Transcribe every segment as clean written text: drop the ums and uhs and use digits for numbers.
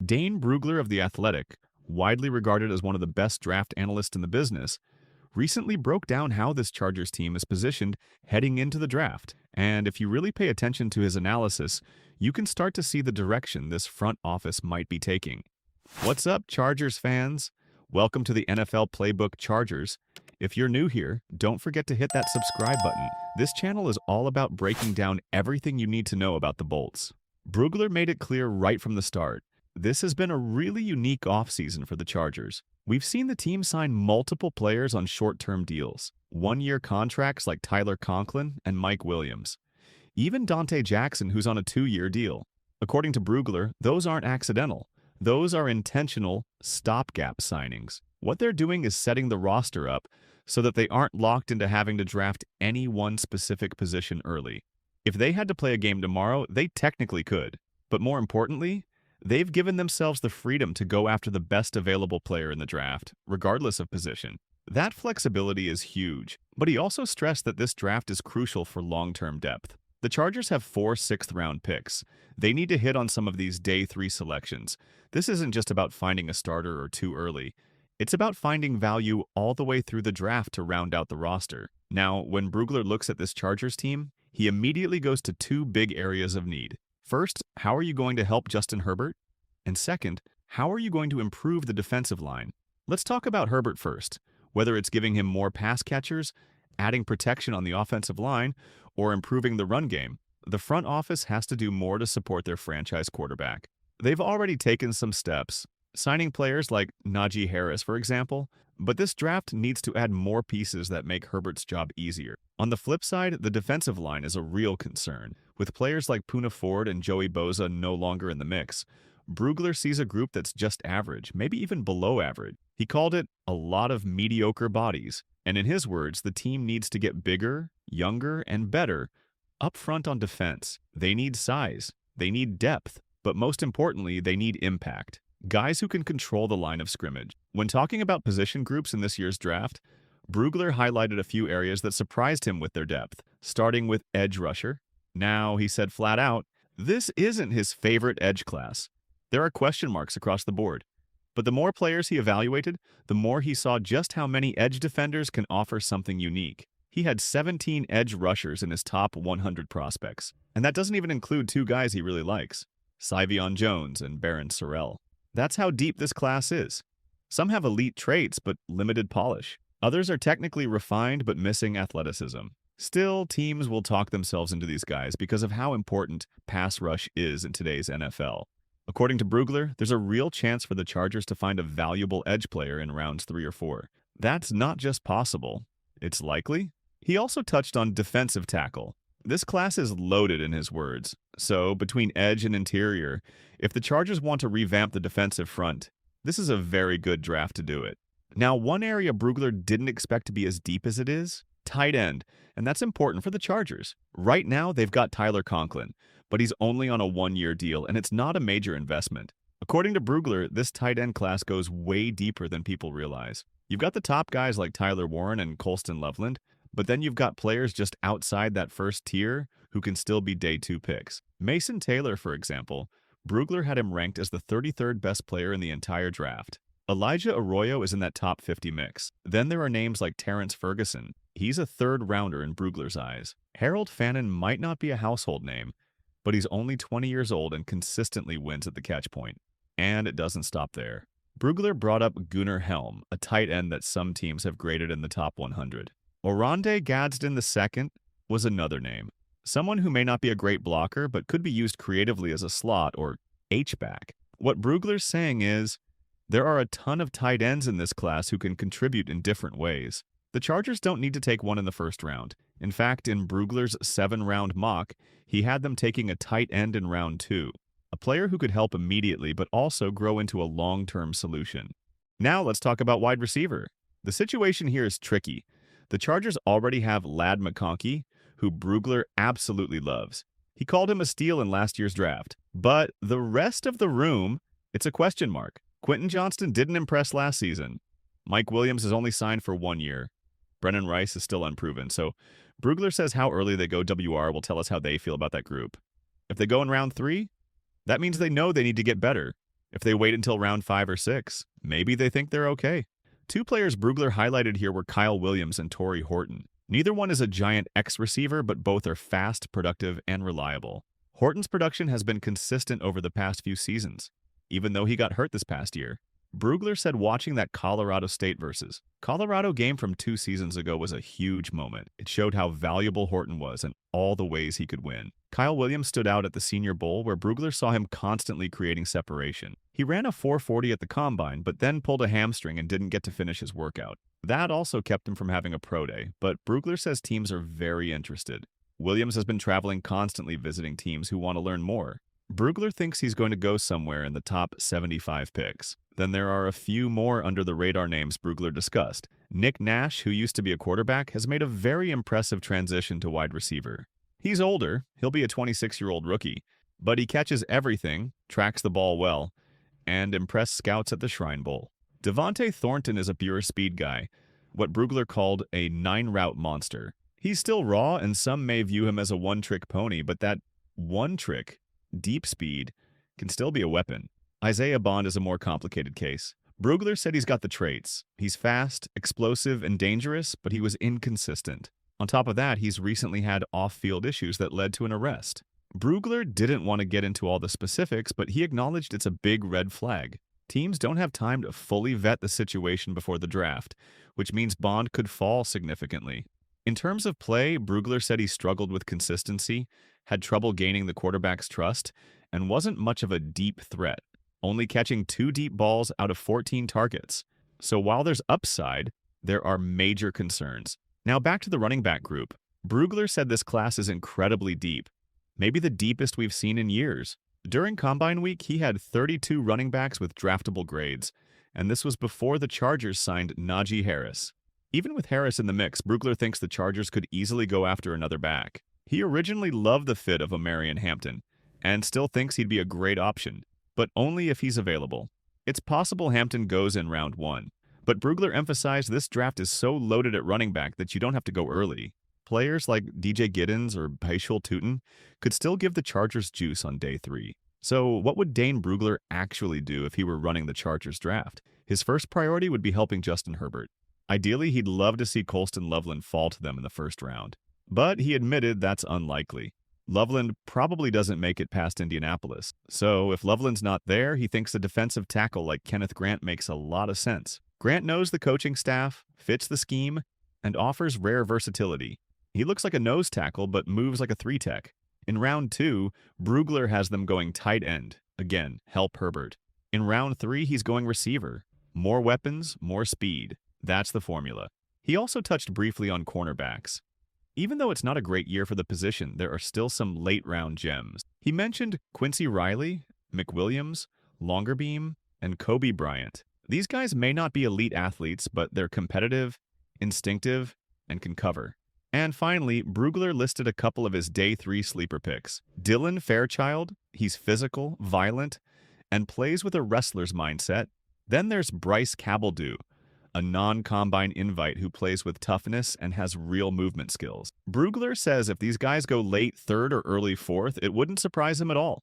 Dane Brugler of The Athletic, widely regarded as one of the best draft analysts in the business, recently broke down how this Chargers team is positioned heading into the draft. And if you really pay attention to his analysis, you can start to see the direction this front office might be taking. What's up, Chargers fans? Welcome to the NFL Playbook Chargers. If you're new here, don't forget to hit that subscribe button. This channel is all about breaking down everything you need to know about the Bolts. Brugler made it clear right from the start. This has been a really unique offseason for the Chargers. We've seen the team sign multiple players on short-term deals, one-year contracts like Tyler Conklin and Mike Williams. Even Dante Jackson, who's on a 2-year deal. According to Brugler, those aren't accidental. Those are intentional stopgap signings. What they're doing is setting the roster up so that they aren't locked into having to draft any one specific position early. If they had to play a game tomorrow, they technically could. But more importantly, they've given themselves the freedom to go after the best available player in the draft, regardless of position. That flexibility is huge, but he also stressed that this draft is crucial for long-term depth. The Chargers have 4 sixth-round picks. They need to hit on some of these day 3 selections. This isn't just about finding a starter or 2 early. It's about finding value all the way through the draft to round out the roster. Now, when Brugler looks at this Chargers team, he immediately goes to 2 big areas of need. First, how are you going to help Justin Herbert? And second, how are you going to improve the defensive line? Let's talk about Herbert first. Whether it's giving him more pass catchers, adding protection on the offensive line, or improving the run game, the front office has to do more to support their franchise quarterback. They've already taken some steps, signing players like Najee Harris, for example, but this draft needs to add more pieces that make Herbert's job easier. On the flip side, the defensive line is a real concern. With players like Poona Ford and Joey Bosa no longer in the mix, Brugler sees a group that's just average, maybe even below average. He called it a lot of mediocre bodies. And in his words, the team needs to get bigger, younger, and better up front on defense. They need size, they need depth, but most importantly, they need impact. Guys who can control the line of scrimmage. When talking about position groups in this year's draft, Brugler highlighted a few areas that surprised him with their depth, starting with edge rusher. Now, he said flat out, this isn't his favorite edge class. There are question marks across the board. But the more players he evaluated, the more he saw just how many edge defenders can offer something unique. He had 17 edge rushers in his top 100 prospects. And that doesn't even include 2 guys he really likes, Syvion Jones and Baron Sorrell. That's how deep this class is. Some have elite traits but limited polish. Others are technically refined but missing athleticism. Still, teams will talk themselves into these guys because of how important pass rush is in today's NFL. According to Brugler, there's a real chance for the Chargers to find a valuable edge player in rounds 3 or 4. That's not just possible, it's likely. He also touched on defensive tackle. This class is loaded in his words. So, between edge and interior, if the Chargers want to revamp the defensive front, this is a very good draft to do it. Now, one area Brugler didn't expect to be as deep as it is, tight end, and that's important for the Chargers. Right now, they've got Tyler Conklin, but he's only on a 1-year deal, and it's not a major investment. According to Brugler, this tight end class goes way deeper than people realize. You've got the top guys like Tyler Warren and Colston Loveland, but then you've got players just outside that first tier who can still be day 2 picks. Mason Taylor, for example, Brugler had him ranked as the 33rd best player in the entire draft. Elijah Arroyo is in that top 50 mix. Then there are names like Terrence Ferguson. He's a 3rd rounder in Brugler's eyes. Harold Fannin might not be a household name, but he's only 20 years old and consistently wins at the catch point. And it doesn't stop there. Brugler brought up Gunnar Helm, a tight end that some teams have graded in the top 100. Oronde Gadsden II was another name. Someone who may not be a great blocker, but could be used creatively as a slot or H-back. What Brugler's saying is, there are a ton of tight ends in this class who can contribute in different ways. The Chargers don't need to take one in the first round. In fact, in Brugler's 7-round mock, he had them taking a tight end in round 2, a player who could help immediately but also grow into a long-term solution. Now let's talk about wide receiver. The situation here is tricky. The Chargers already have Ladd McConkey, who Brugler absolutely loves. He called him a steal in last year's draft. But the rest of the room, it's a question mark. Quentin Johnston didn't impress last season. Mike Williams is only signed for 1 year. Brennan Rice is still unproven, so Brugler says how early they go WR will tell us how they feel about that group. If they go in round 3, that means they know they need to get better. If they wait until round 5 or 6, maybe they think they're okay. Two players Brugler highlighted here were Kyle Williams and Tory Horton. Neither one is a giant X receiver, but both are fast, productive, and reliable. Horton's production has been consistent over the past few seasons, even though he got hurt this past year. Brugler said watching that Colorado State versus Colorado game from 2 seasons ago was a huge moment. It showed how valuable Horton was and all the ways he could win. Kyle Williams stood out at the Senior Bowl, where Brugler saw him constantly creating separation. He ran a 4.40 at the Combine, but then pulled a hamstring and didn't get to finish his workout. That also kept him from having a pro day, but Brugler says teams are very interested. Williams has been traveling constantly visiting teams who want to learn more. Brugler thinks he's going to go somewhere in the top 75 picks. Then there are a few more under-the-radar names Brugler discussed. Nick Nash, who used to be a quarterback, has made a very impressive transition to wide receiver. He's older, he'll be a 26-year-old rookie, but he catches everything, tracks the ball well, and impressed scouts at the Shrine Bowl. DeVonte Thornton is a pure speed guy, what Brugler called a 9-route monster. He's still raw, and some may view him as a one-trick pony, but that one trick, deep speed, can still be a weapon. Isaiah Bond is a more complicated case. Brugler said he's got the traits. He's fast, explosive, and dangerous, but he was inconsistent. On top of that, he's recently had off-field issues that led to an arrest. Brugler didn't want to get into all the specifics, but he acknowledged it's a big red flag. Teams don't have time to fully vet the situation before the draft, which means Bond could fall significantly. In terms of play, Brugler said he struggled with consistency, had trouble gaining the quarterback's trust, and wasn't much of a deep threat, only catching 2 deep balls out of 14 targets. So while there's upside, there are major concerns. Now back to the running back group. Brugler said this class is incredibly deep, maybe the deepest we've seen in years. During Combine Week, he had 32 running backs with draftable grades, and this was before the Chargers signed Najee Harris. Even with Harris in the mix, Brugler thinks the Chargers could easily go after another back. He originally loved the fit of Omarion Hampton, and still thinks he'd be a great option, but only if he's available. It's possible Hampton goes in round 1, but Brugler emphasized this draft is so loaded at running back that you don't have to go early. Players like DJ Giddens or Bhayshul Tuten could still give the Chargers juice on day 3. So what would Dane Brugler actually do if he were running the Chargers draft? His first priority would be helping Justin Herbert. Ideally, he'd love to see Colston Loveland fall to them in the first round, but he admitted that's unlikely. Loveland probably doesn't make it past Indianapolis, so if Loveland's not there, he thinks a defensive tackle like Kenneth Grant makes a lot of sense. Grant knows the coaching staff, fits the scheme, and offers rare versatility. He looks like a nose tackle, but moves like a 3-tech. In round 2, Brugler has them going tight end. Again, help Herbert. In round 3, he's going receiver. More weapons, more speed. That's the formula. He also touched briefly on cornerbacks. Even though it's not a great year for the position, there are still some late-round gems. He mentioned Quincy Riley, McWilliams, Longerbeam, and Kobe Bryant. These guys may not be elite athletes, but they're competitive, instinctive, and can cover. And finally, Brugler listed a couple of his day 3 sleeper picks. Dylan Fairchild, he's physical, violent, and plays with a wrestler's mindset. Then there's Bryce Cabeldue, a non-combine invite who plays with toughness and has real movement skills. Brugler says if these guys go late 3rd or early 4th, it wouldn't surprise him at all.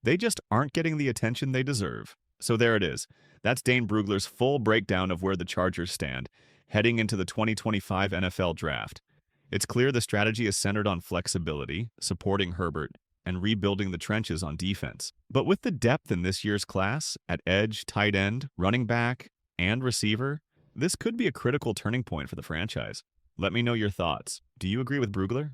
They just aren't getting the attention they deserve. So there it is. That's Dane Brugler's full breakdown of where the Chargers stand, heading into the 2025 NFL Draft. It's clear the strategy is centered on flexibility, supporting Herbert, and rebuilding the trenches on defense. But with the depth in this year's class, at edge, tight end, running back, and receiver, this could be a critical turning point for the franchise. Let me know your thoughts. Do you agree with Brugler?